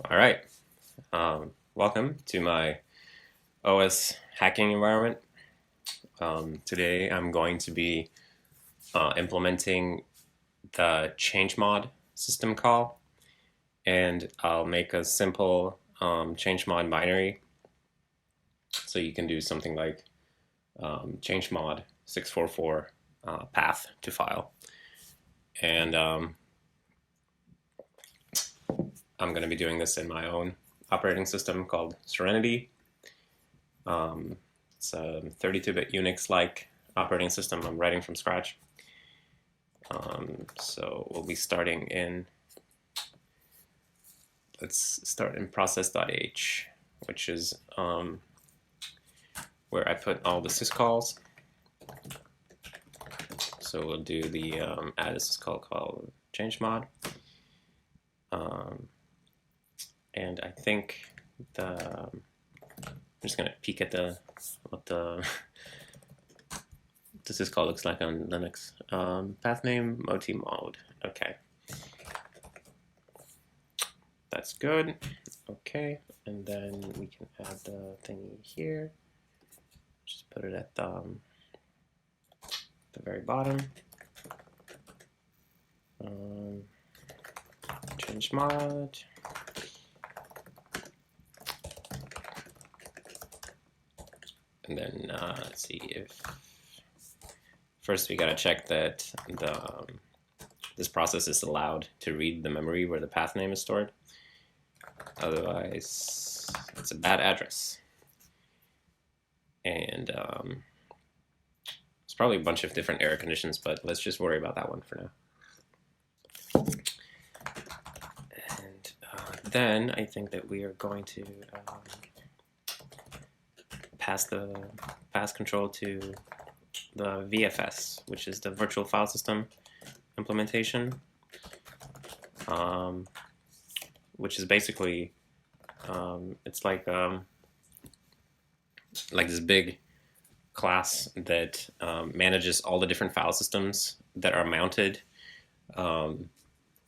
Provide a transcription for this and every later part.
All right. Welcome to my OS hacking environment. Today I'm going to be implementing the chmod system call, and I'll make a simple chmod binary. So you can do something like chmod 644 path to file. And I'm going to be doing this in my own operating system called Serenity. It's a 32-bit Unix-like operating system I'm writing from scratch. So we'll be starting in, let's start in process.h, which is where I put all the syscalls. So we'll do the add a syscall called chmod. And I think I'm just going to peek at what the syscall looks like on Linux. Path name mode. Okay. That's good. Okay, and then we can add the thingy here. Just put it at the very bottom. Chmod. And then let's see if first we gotta check that this process is allowed to read the memory where the path name is stored. Otherwise, it's a bad address. And it's probably a bunch of different error conditions, but let's just worry about that one for now. And then I think that we are going to pass control to the VFS, which is the virtual file system implementation, which is basically it's like this big class that manages all the different file systems that are mounted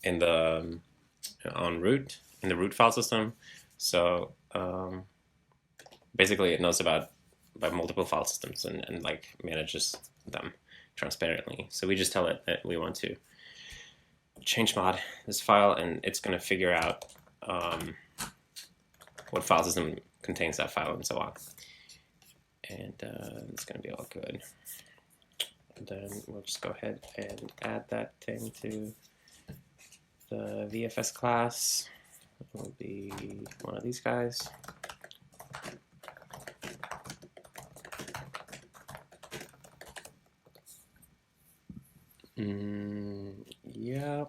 in the root file system. So basically it knows about multiple file systems and like manages them transparently. So we just tell it that we want to chmod this file, and it's going to figure out what file system contains that file and so on. And it's going to be all good. And then we'll just go ahead and add that thing to the VFS class. It will be one of these guys. Yeah.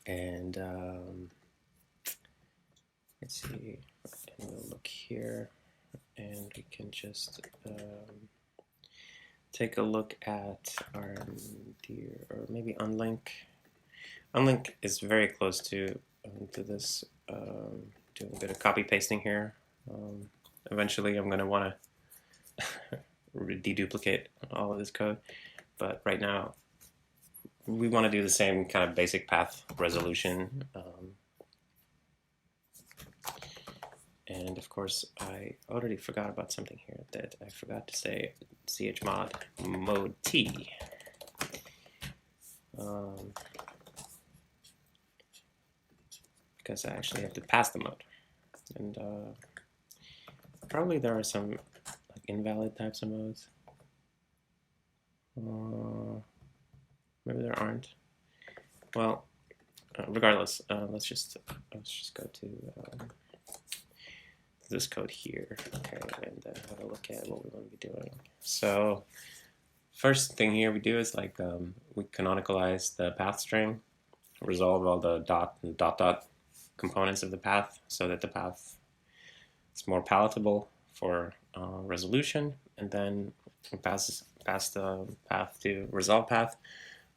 And let's see, and we'll look here, and we can just take a look at our or maybe unlink. Unlink is very close to this. Doing a bit of copy pasting here. Eventually, I'm going to want to deduplicate all of this code, but right now we want to do the same kind of basic path resolution. And of course, I already forgot about something here that I forgot to say: chmod mode t. Because I actually have to pass the mode, and probably there are some like invalid types of modes. Maybe there aren't. Well, regardless, let's just go to this code here, okay, and have a look at what we want to be doing. So first thing here we do is like we canonicalize the path string, resolve all the dot and dot components of the path so that the path is more palatable for resolution, and then we pass the path to resolve path,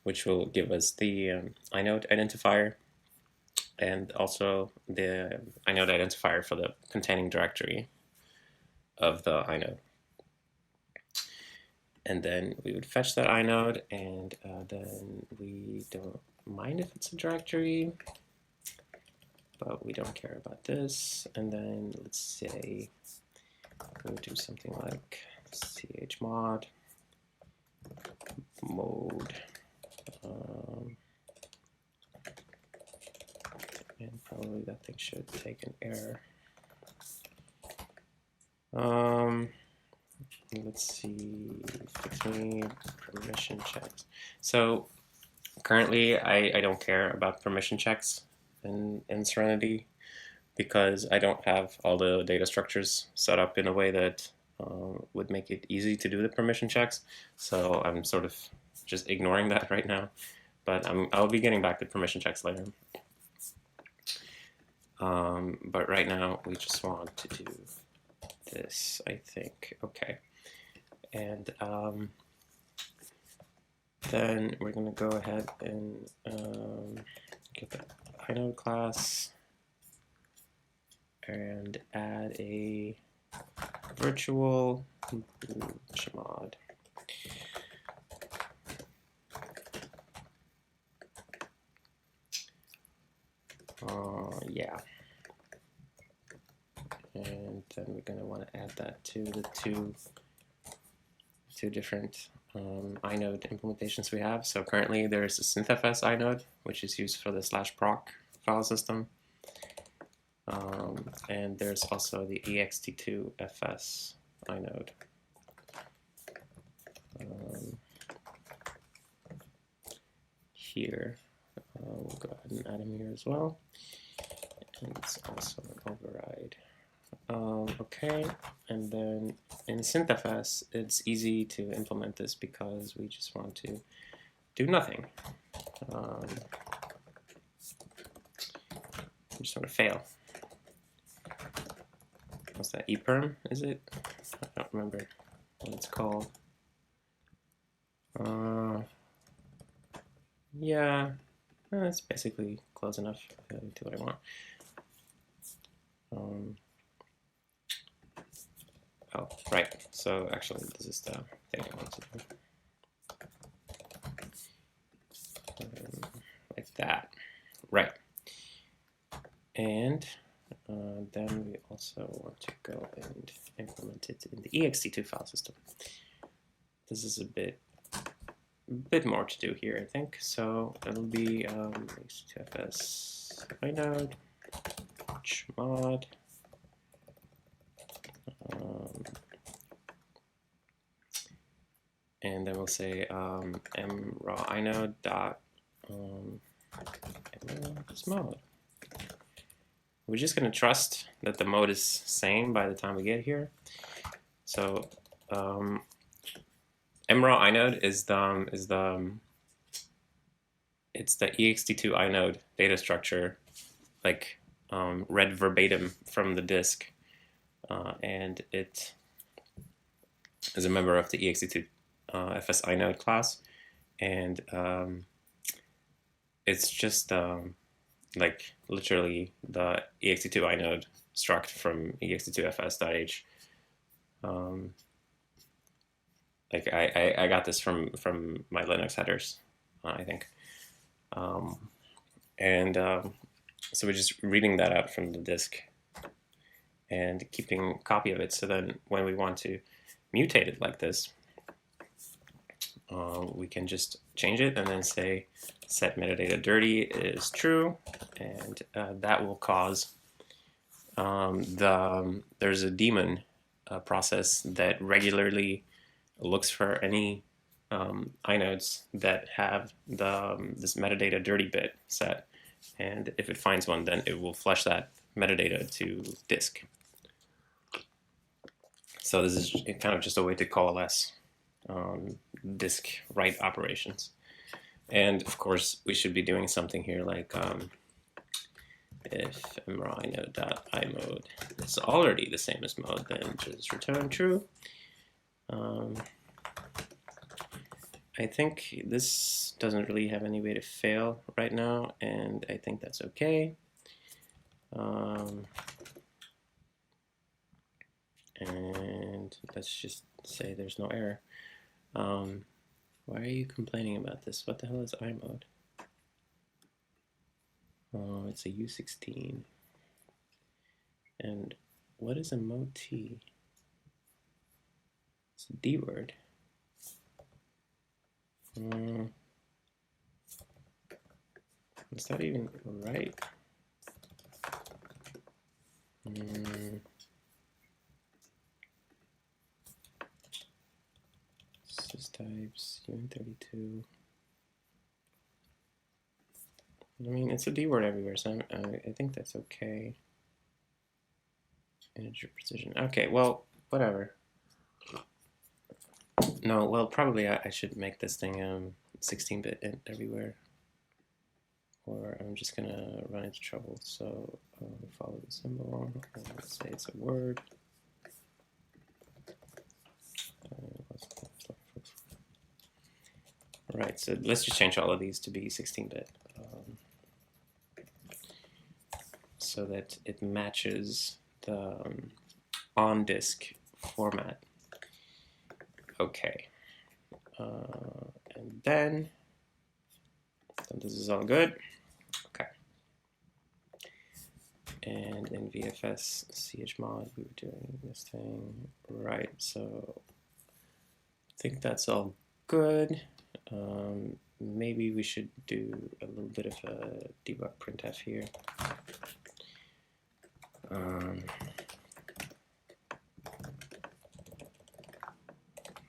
which will give us the inode identifier and also the inode identifier for the containing directory of the inode. And then we would fetch that inode, and then we don't mind if it's a directory. but we don't care about this. And then let's say we'll do something like chmod mode, and probably that thing should take an error. Let's see, fix me permission checks. So currently I don't care about permission checks in Serenity because I don't have all the data structures set up in a way that would make it easy to do the permission checks. So I'm sort of just ignoring that right now, but I'll be getting back to permission checks later. But right now we just want to do this, I think. Okay. And then we're going to go ahead and get the inode class and add a virtual chmod. Yeah. And then we're going to want to add that to the two different inode implementations we have. So currently there's a synthfs inode, which is used for the /proc file system. And there's also the ext2fs inode. Here, we'll go ahead and add him here as well. And it's also an override. Okay, and then in synthfs, it's easy to implement this because we just want to do nothing. We just want to fail. What's that, perm, is it? I don't remember what it's called. Yeah, it's basically close enough to what I want. Oh, right. So actually, this is the thing I want to do. Like that. Right. And then we also want to go and implement it in the ext2 file system. This is a bit more to do here, I think. So it'll be ext2fs inode chmod. And then we'll say mraw inode dot mode. We're just going to trust that the mode is same by the time we get here. So mraw inode is it's the ext2 inode data structure, like read verbatim from the disk, and it is a member of the ext2 fs inode class, and it's just like literally the ext2 inode struct from ext2fs.h. Like I got this from my Linux headers, I think, so we're just reading that out from the disk and keeping a copy of it. So then when we want to mutate it like this, we can just change it and then say set metadata dirty is true, and that will cause there's a daemon process that regularly looks for any inodes that have this metadata dirty bit set, and if it finds one, then it will flush that metadata to disk. So this is kind of just a way to coalesce disk write operations. And of course, we should be doing something here like if mraw inode.imode is already the same as mode, then just return true. I think this doesn't really have any way to fail right now, and I think that's okay. And let's just say there's no error. Why are you complaining about this? What the hell is imode? Oh, it's a U16. And what is a mot? It's a D word. Is that even right? Systypes, UN32. I mean, it's a D word everywhere, so I think that's okay. Integer precision. Okay, well, whatever. No, well, probably I should make this thing 16-bit everywhere, or I'm just gonna run into trouble. So follow the symbol, and let's say it's a word. Right, so let's just change all of these to be 16-bit so that it matches the on-disk format. Okay, and then this is all good. Okay, and in VFS chmod we were doing this thing right. So I think that's all good. Maybe we should do a little bit of a debug printf here.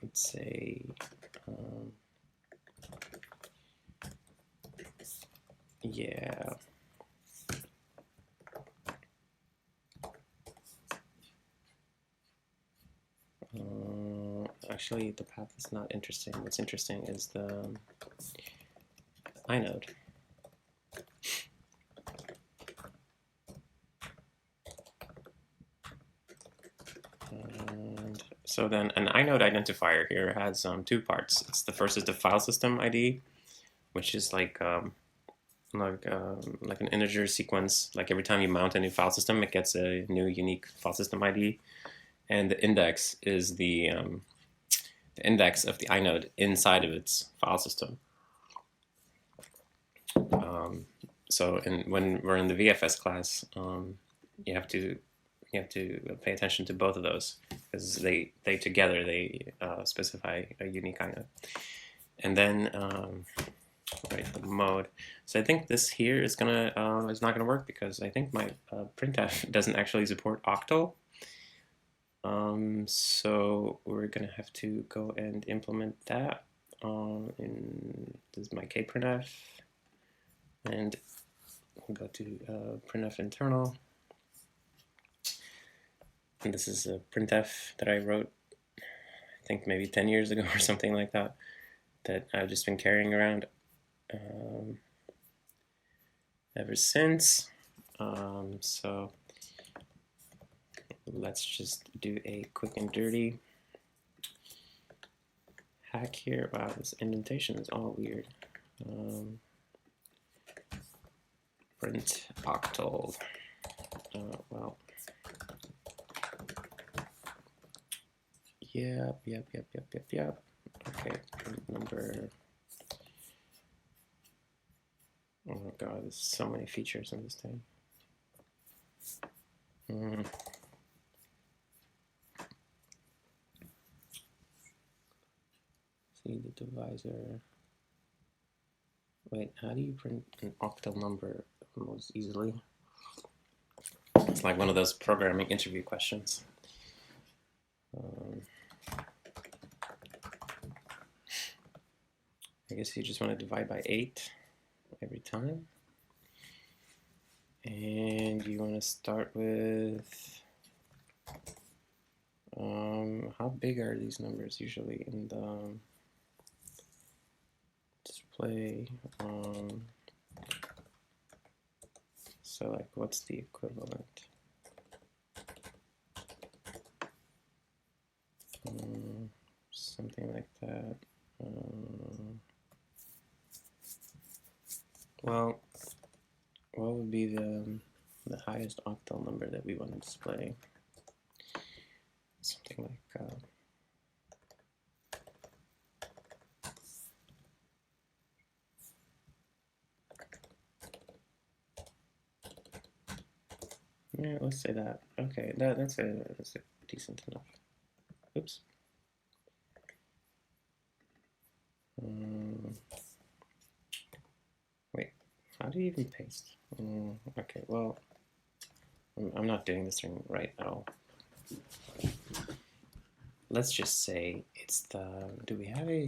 Let's say yeah. Actually, the path is not interesting. What's interesting is the inode. And so then an inode identifier here has two parts. The first is the file system ID, which is like an integer sequence. Like every time you mount a new file system, it gets a new unique file system ID. And the index is the index of the inode inside of its file system. So when we're in the VFS class, you have to pay attention to both of those because they together specify a unique inode. And then right, the mode. So I think this here is not gonna work because I think my printf doesn't actually support octal. So we're gonna have to go and implement that. This is my kprintf, and we'll go to printf internal. And this is a printf that I wrote, I think maybe 10 years ago or something like that, that I've just been carrying around ever since. So let's just do a quick and dirty hack here. Wow, this indentation is all weird. Print octal. Well, yep. Okay, print number. Oh my god, there's so many features in this thing. See the divisor. Wait, how do you print an octal number most easily? It's like one of those programming interview questions. I guess you just want to divide by 8 every time. And you want to start with, how big are these numbers usually in the display? So like, what's the equivalent? Something like that. Well, what would be the highest octal number that we want to display? Something like Yeah, let's say that. Okay, that's a decent enough. Oops. Wait, how do you even paste? Okay, well, I'm not doing this thing right at all. Let's just say it's the, do we have a,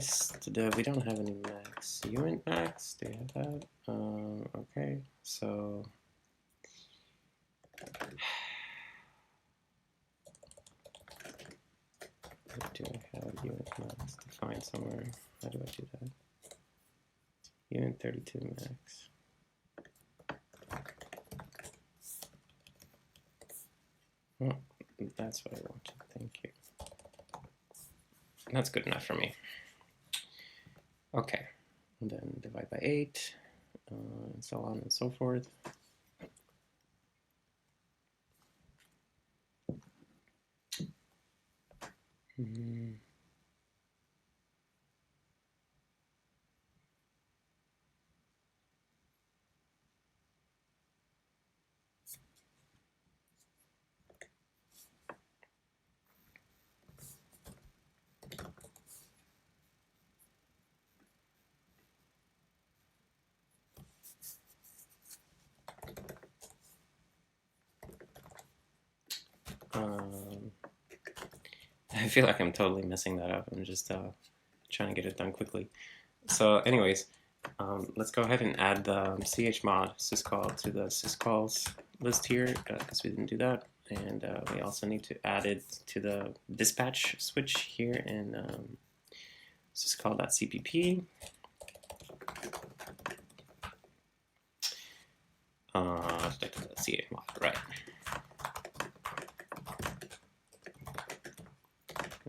we don't have any max. Uint max, do we have that? Okay, so, do I have uint max defined somewhere? How do I do that? Uint 32 max. Oh, that's what I wanted, thank you. That's good enough for me. Okay, and then divide by 8, and so on and so forth. I feel like I'm totally messing that up. I'm just trying to get it done quickly. So anyways, let's go ahead and add the chmod syscall to the syscalls list here, because we didn't do that. And we also need to add it to the dispatch switch here in syscall.cpp. Chmod, right.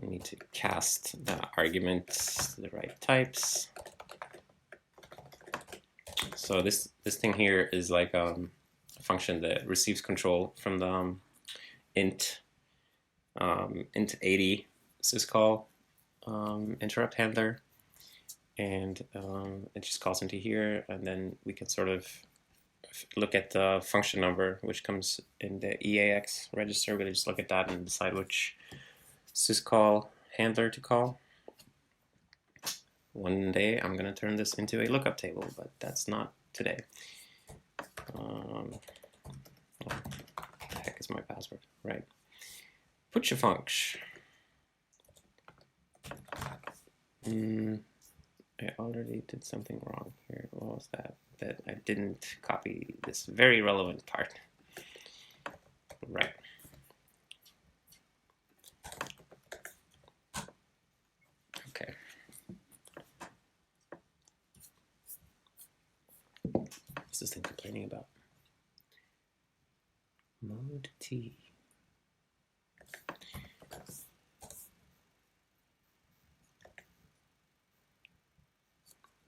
We need to cast the arguments to the right types. So this thing here is like a function that receives control from the int 80 syscall interrupt handler, and it just calls into here, and then we can sort of look at the function number which comes in the EAX register. We'll just look at that and decide which syscall handler to call. One day I'm going to turn this into a lookup table, but that's not today. What the heck is my password? Right. Put your function. I already did something wrong here. What was that? That I didn't copy this very relevant part. Right. Okay. What's this thing complaining about? Mode T.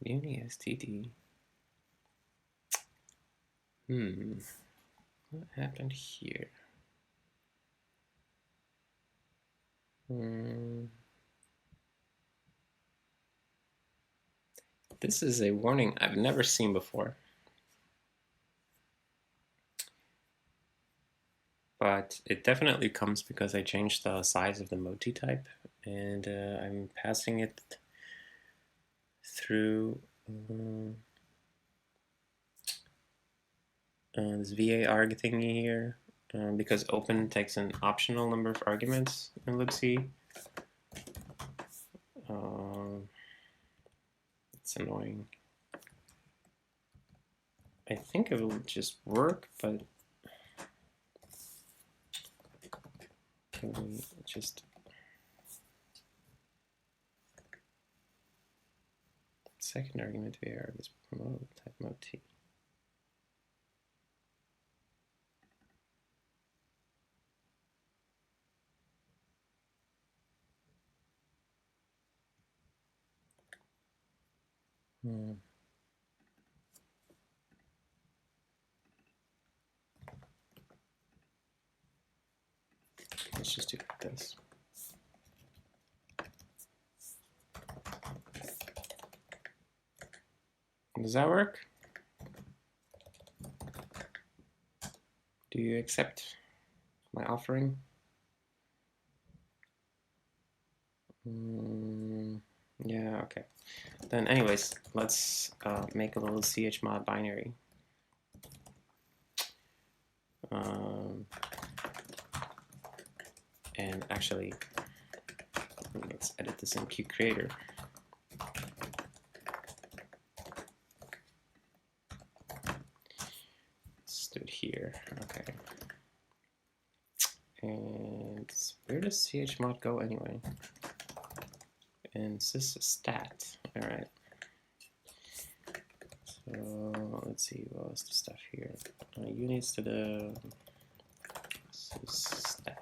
Muni std. What happened here? This is a warning I've never seen before. But it definitely comes because I changed the size of the moti type, and I'm passing it through this var thingy here, because open takes an optional number of arguments in libc. It's annoying. I think it will just work, but can we just second argument var is promote type moti. Let's just do this. Does that work? Do you accept? my offering. Yeah, okay. Then anyways, let's make a little chmod binary. And actually, let's edit this in QCreator. Let's do it here. Okay. And where does chmod go anyway? And sysstat. All right. So let's see what was the stuff here. Units to the syscall.h.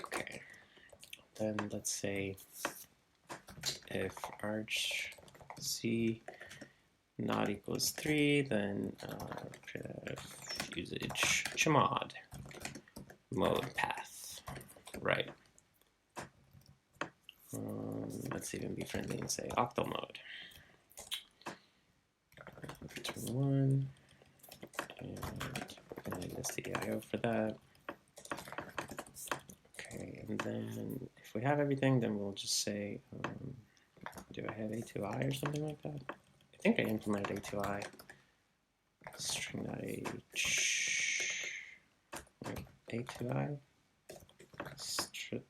Okay. Then let's say if arch c not equals 3, then usage chmod mode path. Right. Let's even be friendly and say octal mode. Return 1, and we're going to use the IO for that. Okay, and then if we have everything, then we'll just say, do I have A2I or something like that? I think I implemented A2I. String.h. A2I. Stritol.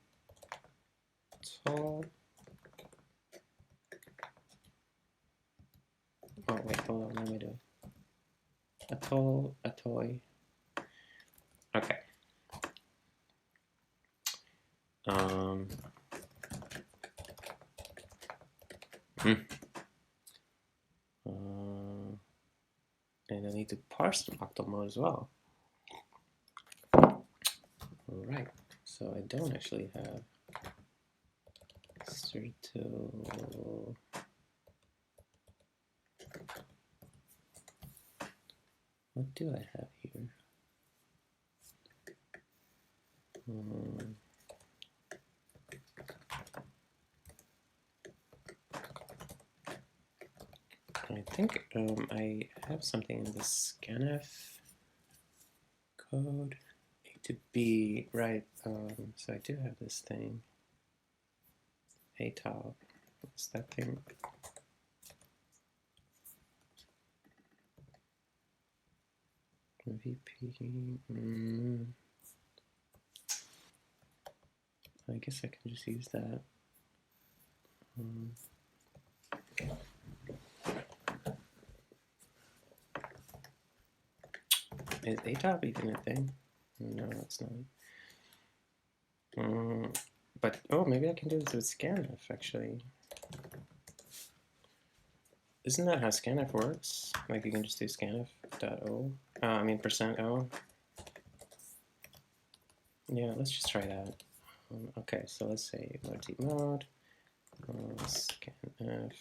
Oh wait, hold on, let me do it. Atoll, atoy. Okay. And I need to parse the octal mode as well. Alright, so I don't actually have Stritol. What do I have here? I think I have something in the scanf code. A to B, right? So I do have this thing. A top. What's that thing? VP. I guess I can just use that. Is atop even a thing? No, it's not. But oh, maybe I can do this with scanf actually. Isn't that how scanf works? Like you can just do scanf.o. I mean %o. Yeah, let's just try that. Okay, so let's say mode scanf.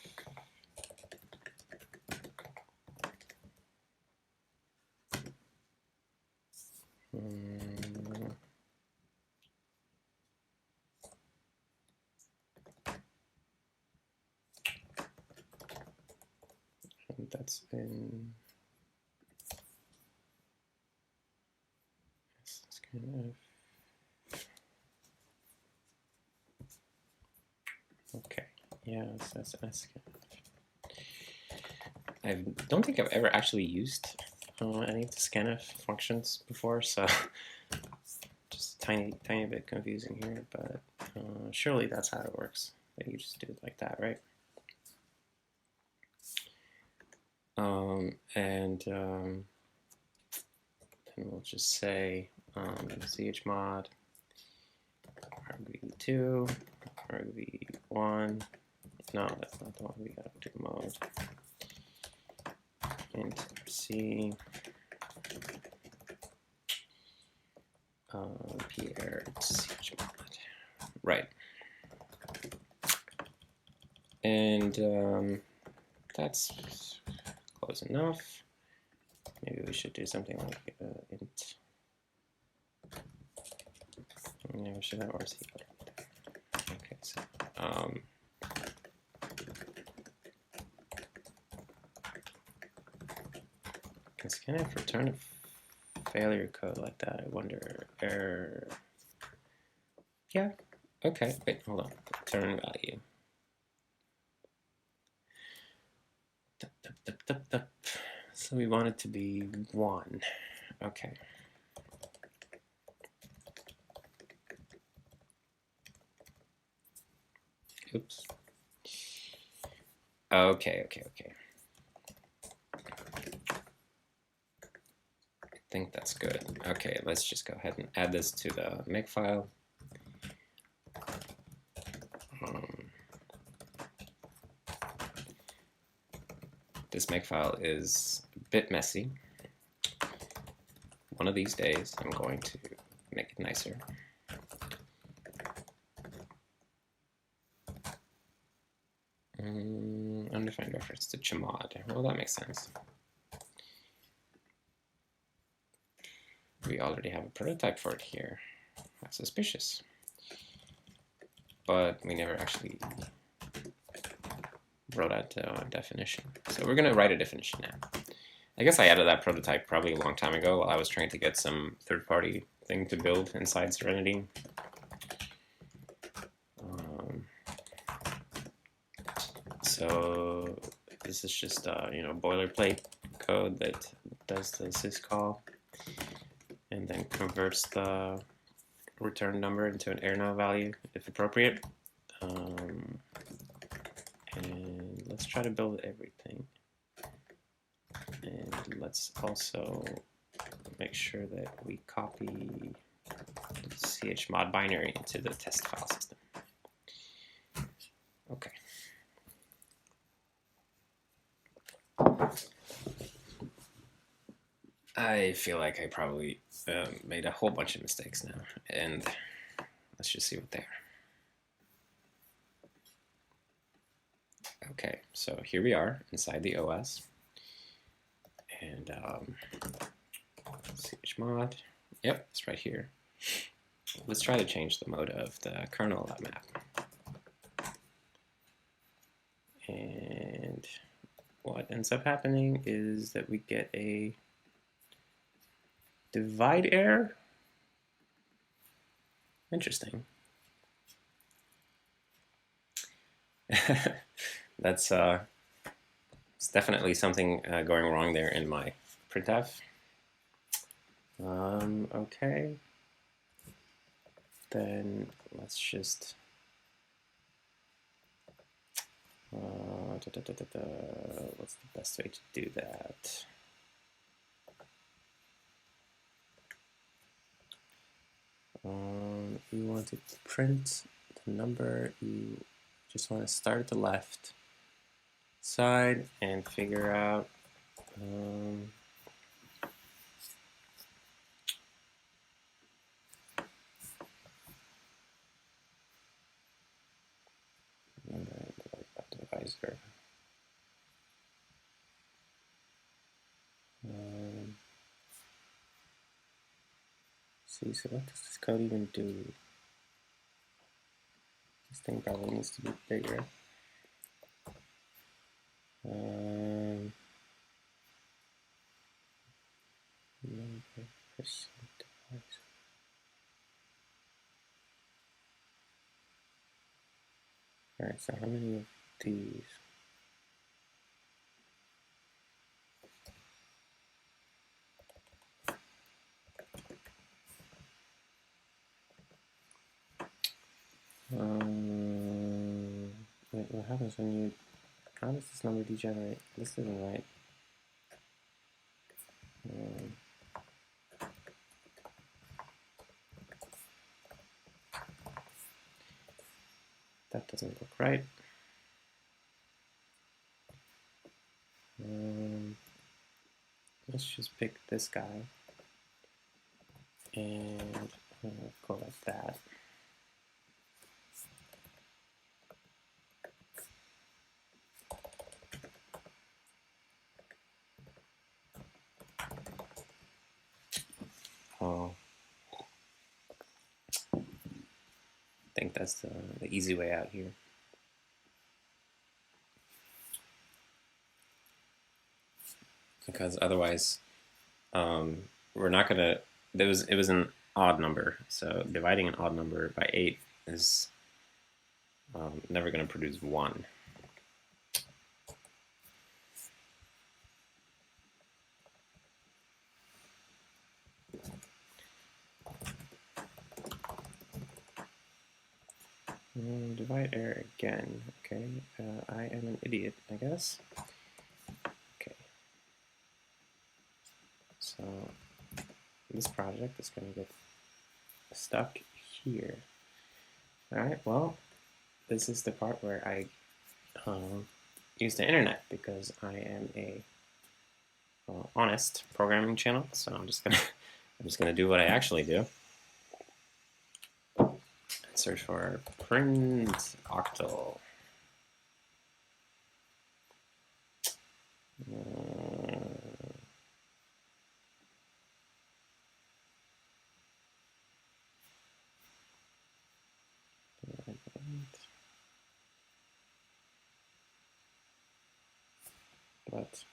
And that's in scanf. Okay, yeah, so that's scanf. I don't think I've ever actually used any of the scanf functions before, so just tiny bit confusing here, but surely that's how it works. That you just do it like that, right? Then we'll just say chmod argv2, argv1. No, that's not the one we got to mode. Int c Pierre chmod. Right. And that's close enough. Maybe we should do something like int. Yeah, we should have RC. Okay, so scanf return a failure code like that? I wonder. Error. Yeah. Okay. Wait. Hold on. Return value. So we want it to be 1. Okay. Oops. Okay. I think that's good. Okay, let's just go ahead and add this to the makefile. This makefile is a bit messy. One of these days, I'm going to make it nicer. Undefined reference to chmod. Well, that makes sense. We already have a prototype for it here. That's suspicious. But we never actually wrote out a definition. So we're going to write a definition now. I guess I added that prototype probably a long time ago while I was trying to get some third-party thing to build inside Serenity. So this is just boilerplate code that does the syscall and then converts the return number into an error value if appropriate. And let's try to build everything. And let's also make sure that we copy the chmod binary into the test file system. Okay. I feel like I probably made a whole bunch of mistakes now, and let's just see what they are. Okay, so here we are inside the OS, and chmod, yep, it's right here. Let's try to change the mode of the kernel map. And what ends up happening is that we get a divide error. Interesting. That's it's definitely something going wrong there in my printf. Okay. Then let's just what's the best way to do that? You want to print the number. You just want to start at the left side and figure out divisor. See, so what does this code even do? This thing probably needs to be bigger. Alright, so how many of these? Wait, what happens when you... How does this number degenerate? This isn't right. That doesn't look right. Let's just pick this guy and go like that. Oh, I think that's the easy way out here. Because otherwise we're not gonna. It was an odd number, so dividing an odd number by 8 is never going to produce 1. Divide error again. Okay, I am an idiot, I guess. Okay, so this project is going to get stuck here. All right, well, this is the part where I use the internet because I am a honest programming channel. So I'm just gonna do what I actually do. Search for print octal. But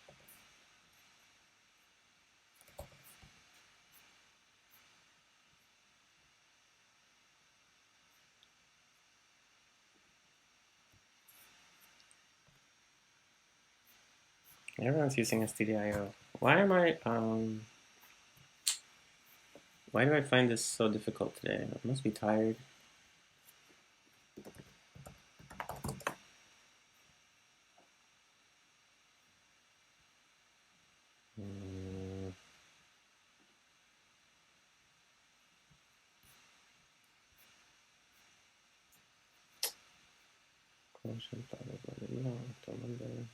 everyone's using stdio. Why am I why do I find this so difficult today? I must be tired. Quotient, blah, blah, blah, blah, blah, don't remember.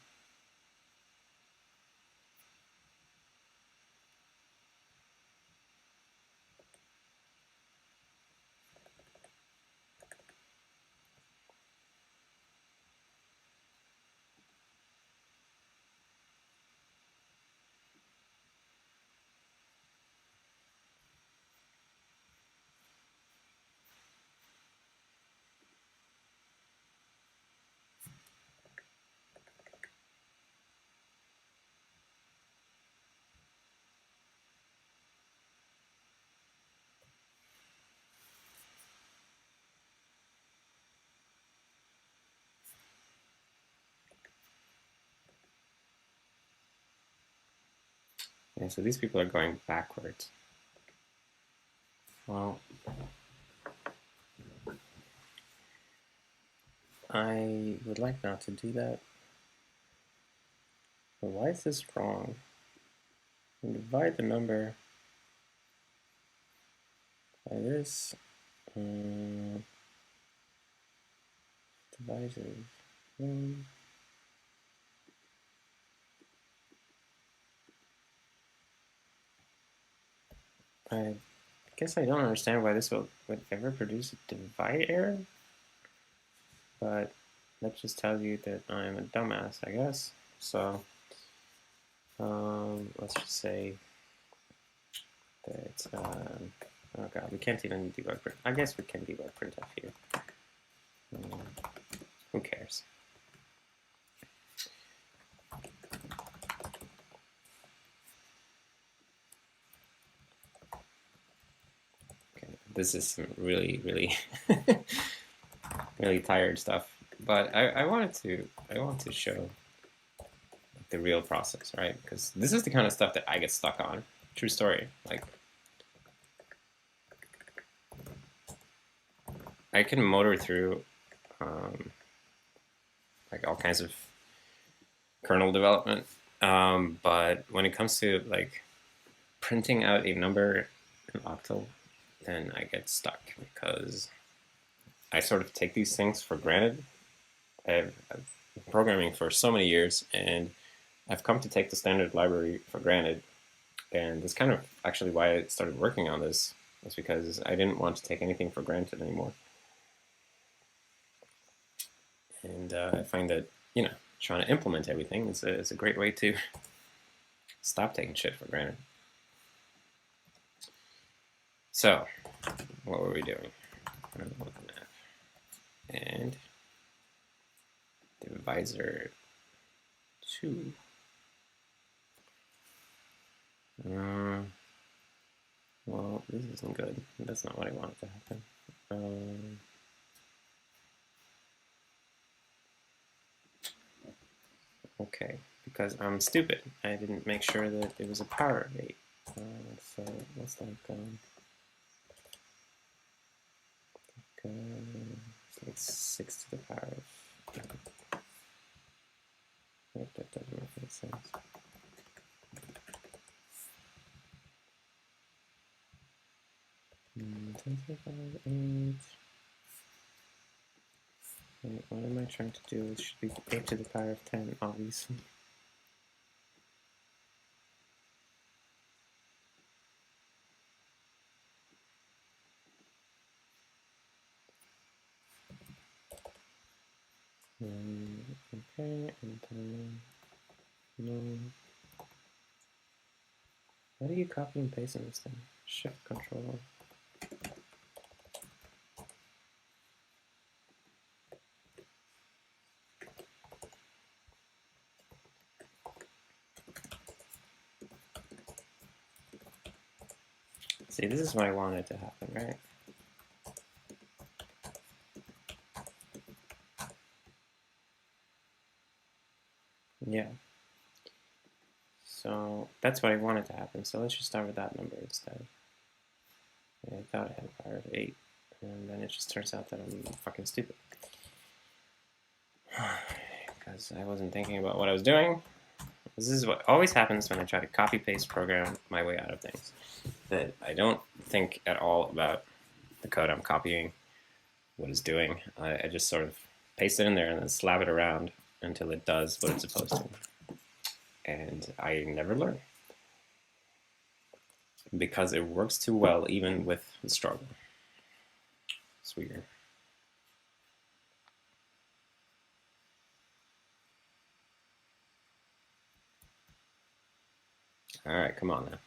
Yeah, so these people are going backwards. Well, I would like not to do that. But why is this wrong? And divide the number by this. Divisive. I guess I don't understand why this would ever produce a divide error. But that just tells you that I'm a dumbass, I guess. So let's just say that oh god, we can't even debug print. I guess we can debug printf here. Who cares? Okay, this is some really really tired stuff. But I want to show the real process, right? Because this is the kind of stuff that I get stuck on. True story. Like, I can motor through like all kinds of kernel development, but when it comes to like printing out a number in octal, then I get stuck because I sort of take these things for granted. I've been programming for so many years, and I've come to take the standard library for granted. And that's kind of actually why I started working on this, was because I didn't want to take anything for granted anymore. And I find that, you know, trying to implement everything is a great way to stop taking shit for granted. So, what were we doing? And divisor 2. Well, this isn't good. That's not what I wanted to happen. Okay, because I'm stupid. I didn't make sure that it was a power of 8. So let's it's like 6 to the power of. Wait, that doesn't make any sense. Mm, 10 to the power of 8. Wait, what am I trying to do? It should be 8 to the power of 10, obviously. Okay, and then no. How do you copy and paste in this thing? Shift Control. See, this is what I wanted to happen, right? Yeah. So that's what I wanted to happen. So let's just start with that number instead. I thought I had a power of 8, and then it just turns out that I'm fucking stupid. Because I wasn't thinking about what I was doing. This is what always happens when I try to copy-paste program my way out of things. That I don't think at all about the code I'm copying, what it's doing. I just sort of paste it in there and then slap it around until it does what it's supposed to. And I never learn. Because it works too well even with the struggle. It's weird. Alright, come on now.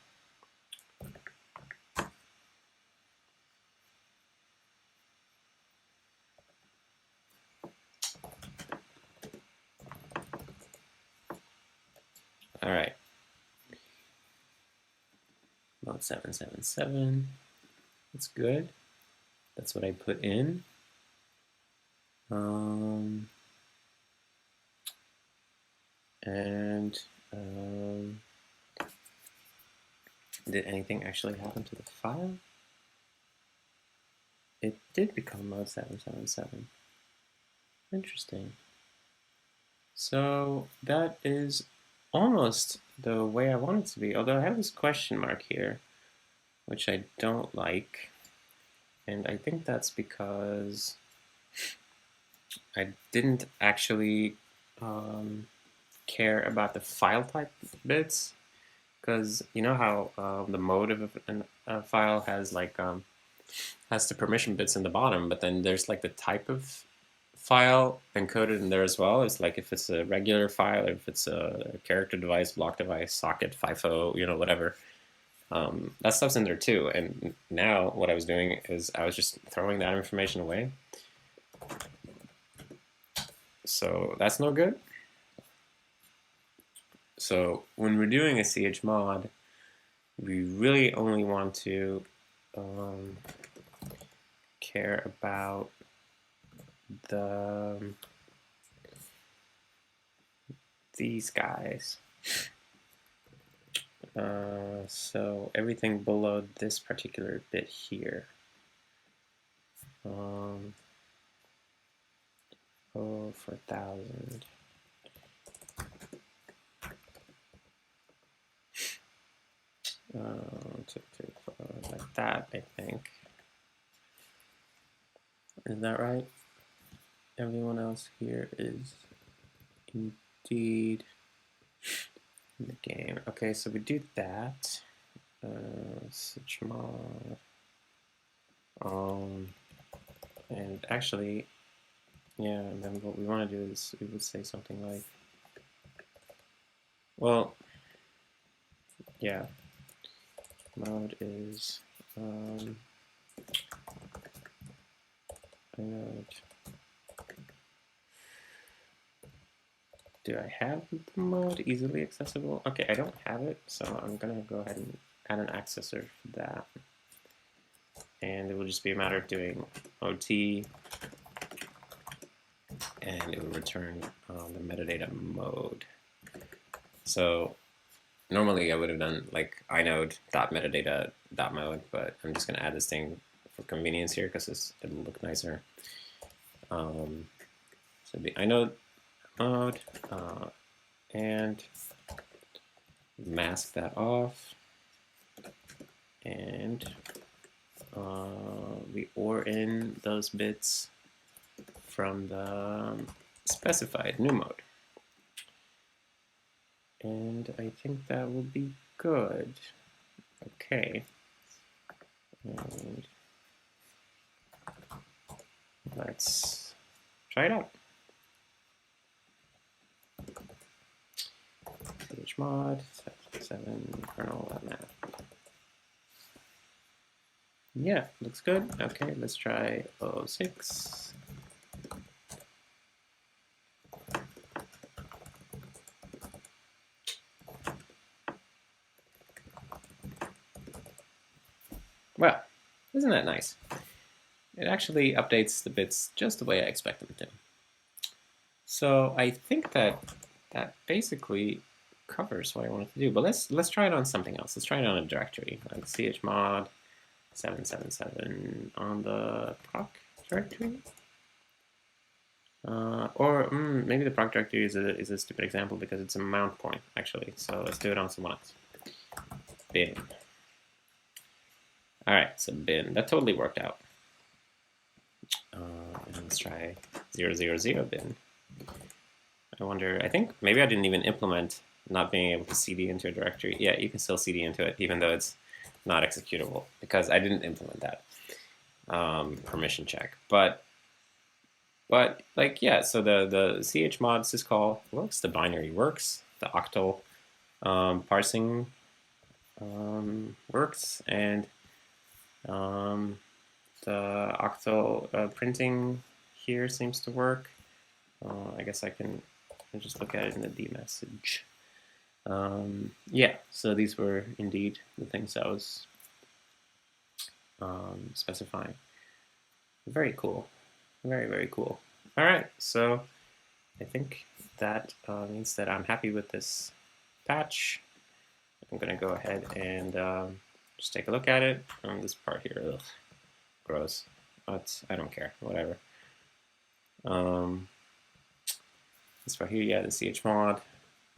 Alright. Mode 777. That's good. That's what I put in. Did anything actually happen to the file? It did become mode 777. Interesting. So that is almost the way I want it to be, although I have this question mark here, which I don't like. And I think that's because I didn't actually care about the file type bits, because you know how the mode of a file has like has the permission bits in the bottom, but then there's like the type of file encoded in there as well. It's like if it's a regular file, or if it's a character device, block device, socket, FIFO, you know, whatever. That stuff's in there too. And now what I was doing is I was just throwing that information away. So that's no good. So when we're doing a chmod, we really only want to care about these guys. So everything below this particular bit here. Oh, for 1,000. 2, 3, 4, like that, I think. Is that right? Everyone else here is indeed in the game. Okay, so we do that. Chmod. And actually, yeah, and then what we want to do is we would say something like, well, yeah, mode is do I have the mode easily accessible? Okay, I don't have it, so I'm gonna go ahead and add an accessor for that. And it will just be a matter of doing OT, and it will return the metadata mode. So normally I would have done like inode.metadata.mode, but I'm just going to add this thing for convenience here because it'll look nicer. So the inode mode, and mask that off, and we OR in those bits from the specified new mode. And I think that will be good. Okay. And let's try it out. chmod 7 kernel map. Yeah, looks good. Okay, let's try 06. Well, isn't that nice? It actually updates the bits just the way I expect them to. So I think that basically covers what I wanted to do. But let's try it on something else. Let's try it on a directory, like chmod 777 on the proc directory. Or maybe the proc directory is a stupid example because it's a mount point, actually. So let's do it on someone else. Bin. All right, so bin. That totally worked out. And let's try 000 bin. I wonder, I think maybe I didn't even implement not being able to cd into a directory. Yeah, you can still cd into it, even though it's not executable, because I didn't implement that permission check. But like, yeah, so the chmod syscall works, the binary works, the octal parsing works, and the octal printing here seems to work. I guess I can just look at it in the dmessage. Yeah, so these were indeed the things I was specifying. Very cool. Very, very cool. All right, so I think that means that I'm happy with this patch. I'm going to go ahead and just take a look at it. This part here, ugh, gross. But I don't care, whatever. This part here, yeah, the chmod,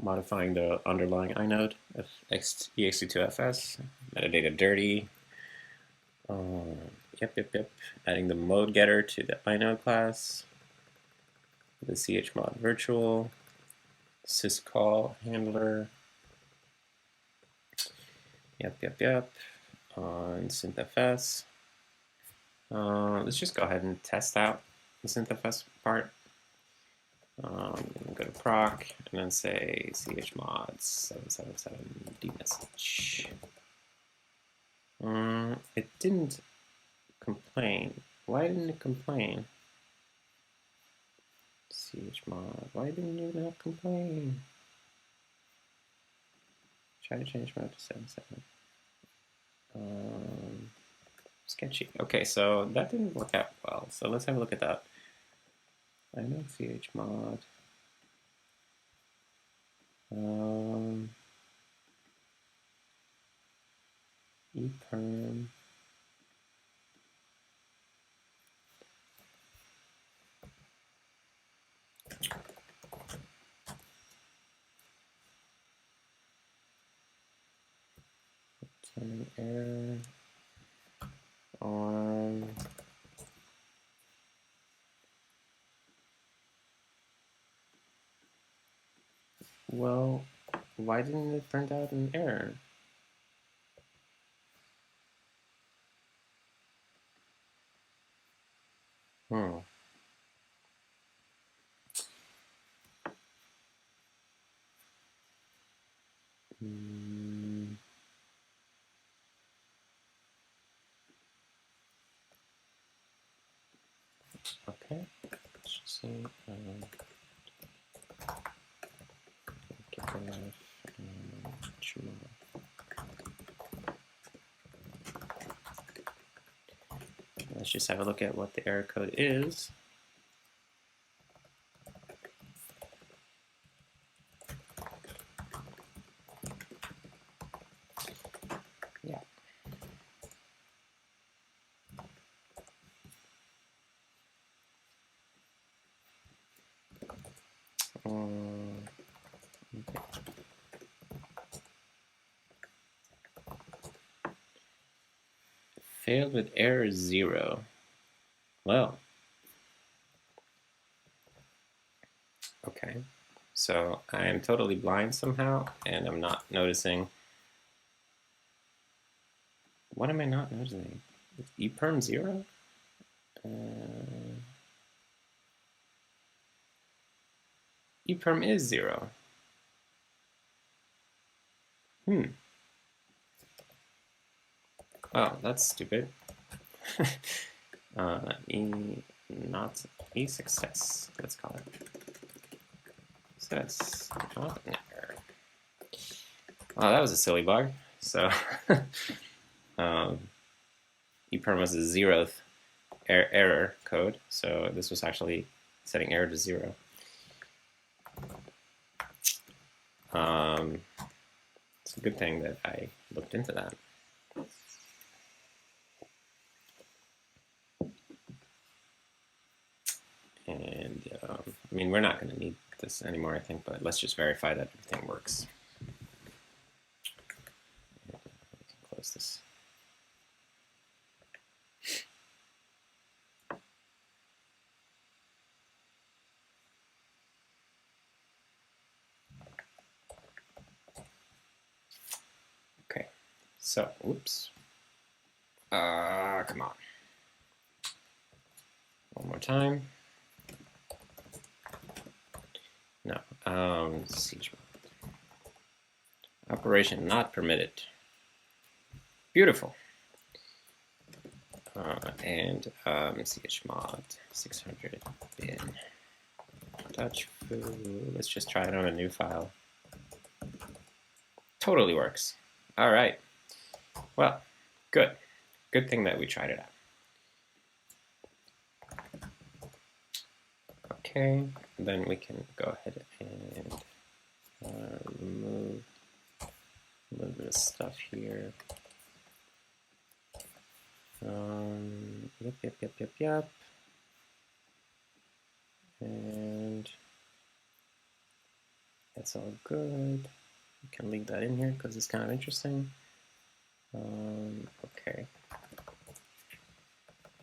modifying the underlying inode of ext2fs, metadata dirty. Yep. Adding the mode getter to the inode class, the chmod virtual, syscall handler. Yep. On synthfs. Let's just go ahead and test out the synthfs part. Go to proc and then say chmod 777 dmessage. It didn't complain. Why didn't it complain? chmod, why didn't you not complain? Try to change mode to 77. Sketchy. Okay, so that didn't work out well. So let's have a look at that. I know chmod. Perm. An error on well, why didn't it print out an error? Okay, let's see. chmod. Let's just have a look at what the error code is. Yeah. Okay. Failed with error 0. Well, okay. So I am totally blind somehow, and I'm not noticing. What am I not noticing? Is perm 0? Perm is 0. Oh, that's stupid. Not a success, let's call it. So that's not an error. Oh, that was a silly bug. So EPERM was the 0th error code, so this was actually setting error to 0. It's a good thing that I looked into that. And I mean, we're not going to need this anymore, I think, but let's just verify that everything works. Close this. Okay, so, oops. Come on. One more time. No, chmod. Operation not permitted. Beautiful. And chmod 600 bin Dutch foo. Let's just try it on a new file. Totally works. All right. Well, good. Good thing that we tried it out. Okay, then we can go ahead and remove a little bit of stuff here. Yep. And that's all good. We can leave that in here because it's kind of interesting. Okay.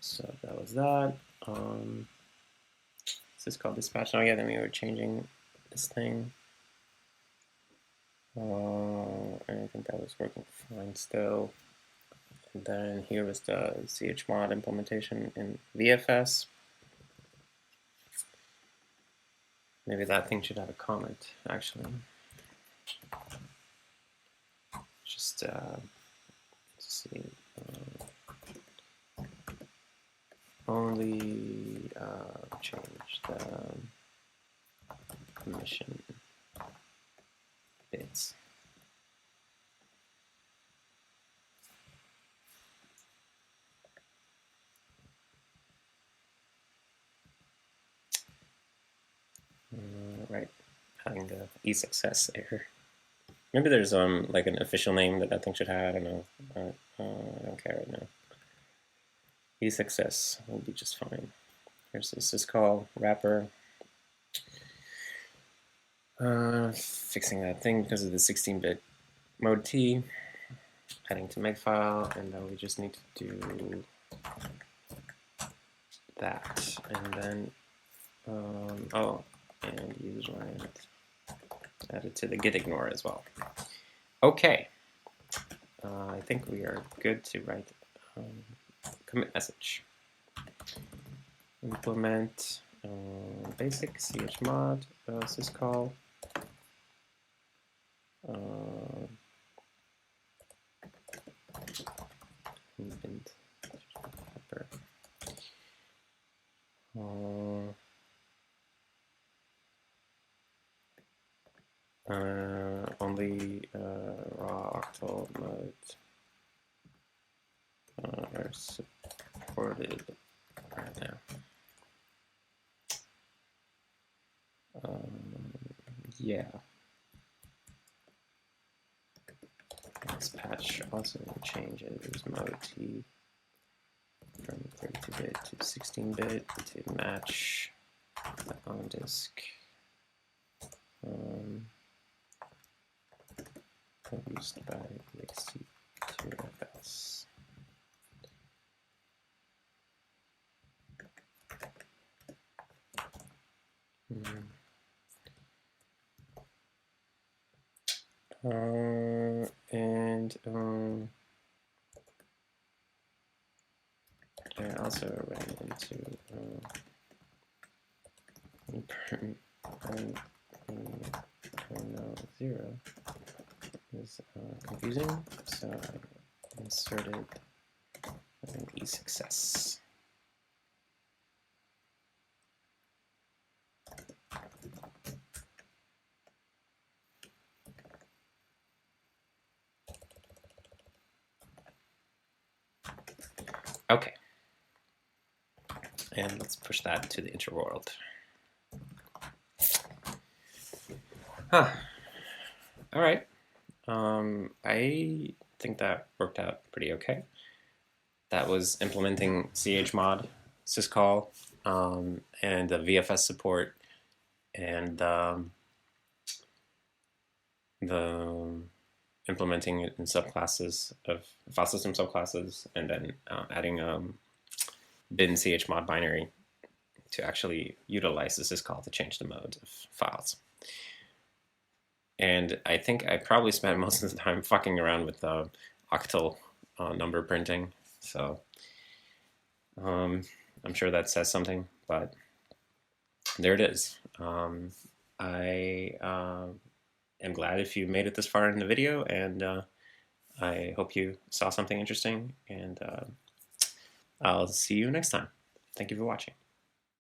So that was that. This is called dispatch. Oh yeah, then we were changing this thing. And I think that was working fine still. And then here was the chmod implementation in VFS. Maybe that thing should have a comment, actually. Just let's see. Only change the permission bits. Right, having the e-success error. Maybe there's like an official name that thing should have. I don't know. I don't care right now. E-success will be just fine. Here's the syscall wrapper. Fixing that thing because of the 16-bit mode T. Adding to makefile, and then we just need to do that, and then and use line added to the git ignore as well. Okay, I think we are good to write commit message. Implement basic chmod syscall. octal mode are supported right now. Yeah. This patch also changes mode T from 32-bit to 16-bit to match the on disk used by ext2fs. I also ran into perm 0 is confusing, so I inserted an eSuccess. Okay, and let's push that to the interworld. Huh. All right. I think that worked out pretty okay. That was implementing chmod, syscall, and the VFS support, and the implementing it in subclasses of file system subclasses, and then adding bin chmod binary to actually utilize the syscall to change the mode of files. And I think I probably spent most of the time fucking around with the octal number printing. So I'm sure that says something, but there it is. I am glad if you made it this far in the video, and I hope you saw something interesting, and I'll see you next time. Thank you for watching.